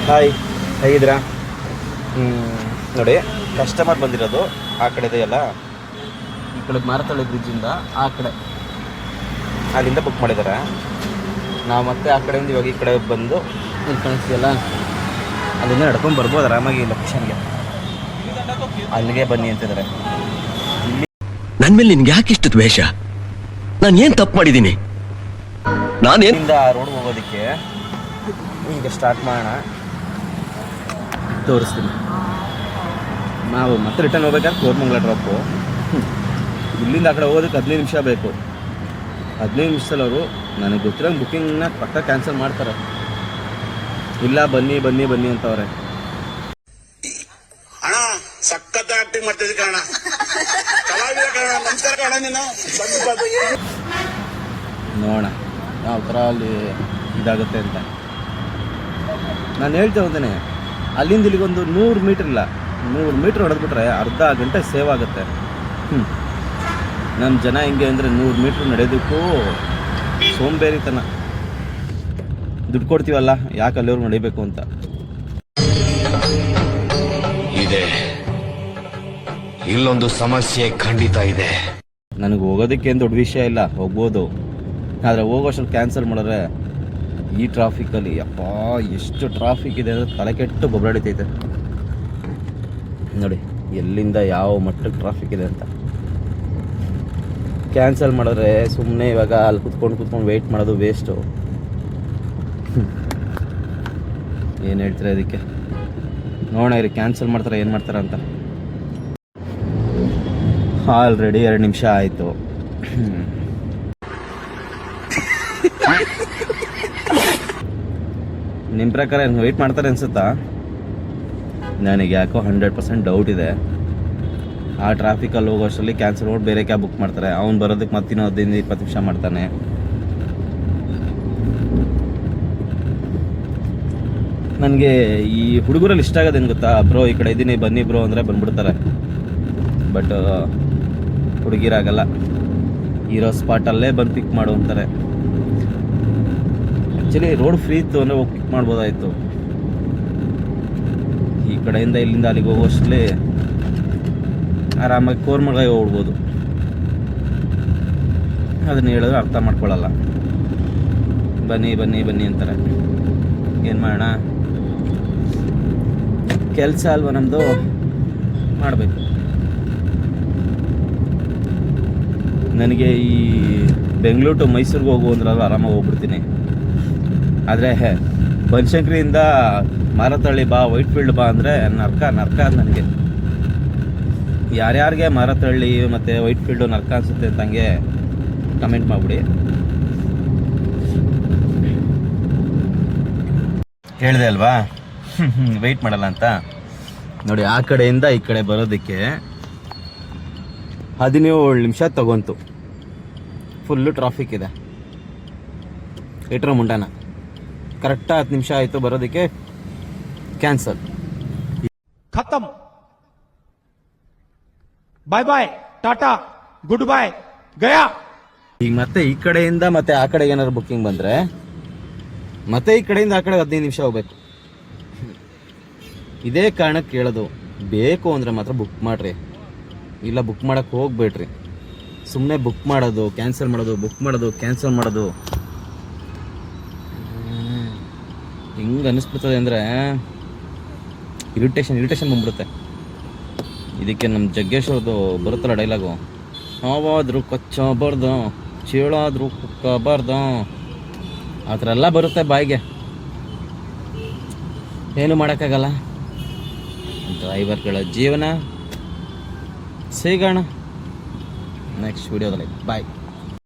Hi, ಹೇಗಿದ್ದೀರಾ? ನೋಡಿ, customer ಬಂದಿರೋದು ಆ ಕಡೆ ಇದೆಯಲ್ಲ, ಈ ಕಡೆ ಮಾರತಳ್ಳಿ ಬ್ರಿಡ್ಜಿಂದ ಆ ಕಡೆ ಅಲ್ಲಿಂದ ಬುಕ್ ಮಾಡಿದ್ದಾರೆ. ನಾವು ಮತ್ತೆ ಆ ಕಡೆಯಿಂದ ಇವಾಗ ಈ ಕಡೆ ಬಂದು ಇಲ್ಲಿ ಕಾಣಿಸ್ತಿದೆಯಲ್ಲ, ಅಲ್ಲಿಂದ ನಡ್ಕೊಂಡು ಬರ್ಬೋದು ಆರಾಮಾಗಿ ಲೊಕೇಶನ್ಗೆ. ಅಲ್ಲಿಗೆ ಬನ್ನಿ ಅಂತಿದ್ದಾರೆ. ನನ್ನ ಮೇಲೆ ನಿನ್ಗೆ ಯಾಕೆ ಇಷ್ಟು ದ್ವೇಷ? ನಾನು ಏನು ತಪ್ಪು ಮಾಡಿದ್ದೀನಿ? ನಾನೇನಿಂದ ರೋಡ್ ಹೋಗೋದಕ್ಕೆ ಈಗ ಸ್ಟಾರ್ಟ್ ಮಾಡೋಣ, ತೋರಿಸ್ತೀನಿ. ನಾವು ಮತ್ತೆ ರಿಟರ್ನ್ ಹೋಗ್ಬೇಕಾದ್ರೆ ಕೋರಮಂಗಲ ಡ್ರಾಪು. ಇಲ್ಲಿಂದ ಆ ಕಡೆ ಹೋಗೋದಕ್ಕೆ 15 ನಿಮಿಷ ಬೇಕು. 15 ನಿಮಿಷದಲ್ಲಿ ಅವರು ನನಗೆ ಗೊತ್ತಿರೋಂಗೆ ಬುಕ್ಕಿಂಗ್ನ ಪಕ್ಕ ಕ್ಯಾನ್ಸಲ್ ಮಾಡ್ತಾರೆ. ಇಲ್ಲ ಬನ್ನಿ ಬನ್ನಿ ಬನ್ನಿ ಅಂತವ್ರೆ. ಅಣ್ಣ ಸಖತ್ ಆಕ್ಟಿಂಗ್ ಮಾಡ್ತಿದ್ದೆ ಕಾರಣ, ಕಲಾವಿದ ಕಾರಣ, ನಮಸ್ಕಾರ ಕಾರಣ. ನೀನು ನೋಡೋಣ ಯಾವ ಥರ ಅಲ್ಲಿ ಇದಾಗುತ್ತೆ ಅಂತ. ನಾನು ಹೇಳ್ತಾ ಹೋಗ್ತೇನೆ, ಅಲ್ಲಿಂದ ಇಲ್ಲಿಗೊಂದು 100 ಮೀಟ್ರ್ ಇಲ್ಲ, 100 ಮೀಟ್ರ್ ಹೊಡೆದ್ಬಿಟ್ರೆ ಅರ್ಧ ಗಂಟೆ ಸೇವ್ ಆಗುತ್ತೆ. ನಮ್ಮ ಜನ ಹಿಂಗೆ ಅಂದರೆ 100 ಮೀಟ್ರ್ ನಡೆಯೋದಕ್ಕೂ ಸೋಂಬೇರಿತನ. ದುಡ್ಡು ಕೊಡ್ತೀವಲ್ಲ, ಯಾಕೆ ಅಲ್ಲಿವ್ರು ನಡಿಬೇಕು ಅಂತ. ಇದೆ, ಇಲ್ಲೊಂದು ಸಮಸ್ಯೆ ಖಂಡಿತ ಇದೆ. ನನಗೆ ಹೋಗೋದಕ್ಕೆ ಏನು ದೊಡ್ಡ ವಿಷಯ ಇಲ್ಲ, ಹೋಗ್ಬೋದು. ಆದರೆ ಹೋಗೋಷ್ಟು ಕ್ಯಾನ್ಸಲ್ ಮಾಡಿದ್ರೆ ಈ ಟ್ರಾಫಿಕಲ್ಲಿ ಅಪ್ಪ ಎಷ್ಟು ಟ್ರಾಫಿಕ್ ಇದೆ ಅಂದರೆ ತಲೆ ಕೆಟ್ಟು ಬೊಬ್ಬಾಡಿತೈತೆ. ನೋಡಿ ಎಲ್ಲಿಂದ ಯಾವ ಮಟ್ಟಕ್ಕೆ ಟ್ರಾಫಿಕ್ ಇದೆ ಅಂತ. ಕ್ಯಾನ್ಸಲ್ ಮಾಡಿದ್ರೆ ಸುಮ್ಮನೆ ಇವಾಗ ಅಲ್ಲಿ ಕುತ್ಕೊಂಡು ವೆಯ್ಟ್ ಮಾಡೋದು ವೇಸ್ಟು. ಏನು ಹೇಳ್ತಾರೆ ಅದಕ್ಕೆ? ನೋಡೋಣ ಇರಿ, ಕ್ಯಾನ್ಸಲ್ ಮಾಡ್ತಾರೆ ಏನು ಮಾಡ್ತಾರೆ ಅಂತ. ಆಲ್ರೆಡಿ 2 ನಿಮಿಷ ಆಯಿತು. ನಿಮ್ಮ ಪ್ರಕಾರ ಏನು ವೆಯ್ಟ್ ಮಾಡ್ತಾರೆ ಅನ್ಸುತ್ತಾ? ನನಗೆ ಯಾಕೋ 100% ಡೌಟ್ ಇದೆ. ಆ ಟ್ರಾಫಿಕಲ್ಲಿ ಹೋಗೋ ಅಷ್ಟರಲ್ಲಿ ಕ್ಯಾನ್ಸಲ್ ಮಾಡಿ ಬೇರೆ ಕ್ಯಾಬ್ ಬುಕ್ ಮಾಡ್ತಾರೆ. ಅವ್ನು ಬರೋದಕ್ಕೆ ಮತ್ತಿನ್ನೂ 15-20 ನಿಮಿಷ ಮಾಡ್ತಾನೆ. ನನಗೆ ಈ ಹುಡುಗರಲ್ಲಿ ಇಷ್ಟ ಆಗೋದೇನು ಗೊತ್ತಾ? ಬ್ರೋ ಈ ಕಡೆ ಇದ್ದೀನಿ ಬನ್ನಿ ಬ್ರೋ ಅಂದರೆ ಬಂದ್ಬಿಡ್ತಾರೆ. ಬಟ್ ಹುಡುಗಿರಾಗಲ್ಲ, ಇರೋ ಸ್ಪಾಟಲ್ಲೇ ಬಂದು ಪಿಕ್ ಮಾಡು ಅಂತಾರೆ. ಆ್ಯಕ್ಚುಲಿ ರೋಡ್ ಫ್ರೀ ಇತ್ತು ಅಂದರೆ ಹೋಗಿ ಪಿಕ್ ಮಾಡ್ಬೋದಾಯಿತು. ಈ ಕಡೆಯಿಂದ ಇಲ್ಲಿಂದ ಅಲ್ಲಿಗೆ ಹೋಗೋಷ್ಟರಲ್ಲಿ ಆರಾಮಾಗಿ ಕೋರಮಂಗಲ ಹೋಗ್ಬೋದು. ಅದನ್ನು ಹೇಳಿದ್ರೆ ಅರ್ಥ ಮಾಡ್ಕೊಳ್ಳಲ್ಲ. ಬನ್ನಿ ಬನ್ನಿ ಬನ್ನಿ ಅಂತಾರೆ. ಏನು ಮಾಡೋಣ, ಕೆಲಸ ಅಲ್ವ ನಮ್ಮದು, ಮಾಡಬೇಕು. ನನಗೆ ಈ ಬೆಂಗಳೂರು ಟು ಮೈಸೂರಿಗೆ ಹೋಗು ಅಂದ್ರೆ ಆರಾಮಾಗಿ ಹೋಗ್ಬಿಡ್ತೀನಿ. ಆದರೆ ಬನಶಂಕರಿಯಿಂದ ಮಾರತಳ್ಳಿ ಬಾ, ವೈಟ್ ಫೀಲ್ಡ್ ಬಾ ಅಂದರೆ ನರ್ಕ ಅದು ನನಗೆ. ಯಾರ್ಯಾರಿಗೆ ಮಾರತಳ್ಳಿ ಮತ್ತು ವೈಟ್ ಫೀಲ್ಡು ನರ್ಕ ಅನಿಸುತ್ತೆ ಅಂತ ಹಂಗೆ ಕಮೆಂಟ್ ಮಾಡಿಬಿಡಿ. ಹೇಳಿದೆ ಅಲ್ವಾ ವೆಯ್ಟ್ ಮಾಡಲ್ಲ ಅಂತ. ನೋಡಿ ಆ ಕಡೆಯಿಂದ ಈ ಕಡೆ ಬರೋದಕ್ಕೆ 17 ನಿಮಿಷ ತಗೊಂತು. ಫುಲ್ಲು ಟ್ರಾಫಿಕ್ ಇದೆ. ಇಟ್ರ ಮುಂಡಾನ ಕರೆಕ್ಟಾಗಿ 10 ನಿಮಿಷ ಆಯಿತು ಬರೋದಕ್ಕೆ, ಕ್ಯಾನ್ಸಲ್. खत्म, बाय बाय, टाटा, गुड बाय, गया. ಈಗ ಮತ್ತೆ ಈ ಕಡೆಯಿಂದ ಮತ್ತೆ ಆ ಕಡೆಗೆ ಏನಾದ್ರು ಬುಕ್ಕಿಂಗ್ ಬಂದರೆ ಮತ್ತೆ ಈ ಕಡೆಯಿಂದ ಆ ಕಡೆ 15 ನಿಮಿಷ ಹೋಗ್ಬೇಕು. ಇದೇ ಕಾರಣಕ್ಕೆ ಕೇಳೋದು, ಬೇಕು ಅಂದರೆ ಮಾತ್ರ ಬುಕ್ ಮಾಡಿರಿ, ಇಲ್ಲ ಬುಕ್ ಮಾಡೋಕ್ಕೆ ಹೋಗ್ಬೇಡ್ರಿ. ಸುಮ್ಮನೆ ಬುಕ್ ಮಾಡೋದು ಕ್ಯಾನ್ಸಲ್ ಮಾಡೋದು, ಬುಕ್ ಮಾಡೋದು ಕ್ಯಾನ್ಸಲ್ ಮಾಡೋದು ಹೆಂಗೆ ಅನ್ನಿಸ್ಬಿಡ್ತದೆ ಅಂದರೆ ಇರಿಟೇಷನ್ ಬಂದ್ಬಿಡುತ್ತೆ. ಇದಕ್ಕೆ ನಮ್ಮ ಜಗ್ಗೇಶ್ ಅವ್ರದ್ದು ಬರುತ್ತಲ್ಲ ಡೈಲಾಗು, ಹಾವಾದರೂ ಕಚ್ಚಬಾರ್ದು, ಚೇಳಾದರೂ ಕುಕ್ಕಬಾರ್ದು, ಆ ಥರ ಎಲ್ಲ ಬರುತ್ತೆ ಬಾಯಿಗೆ. ಏನು ಮಾಡೋಕ್ಕಾಗಲ್ಲ. ಡ್ರೈವರ್ಗಳ ಜೀವನ. ಸಿಗೋಣ ನೆಕ್ಸ್ಟ್ ವಿಡಿಯೋದಲ್ಲಿ. ಬಾಯ್.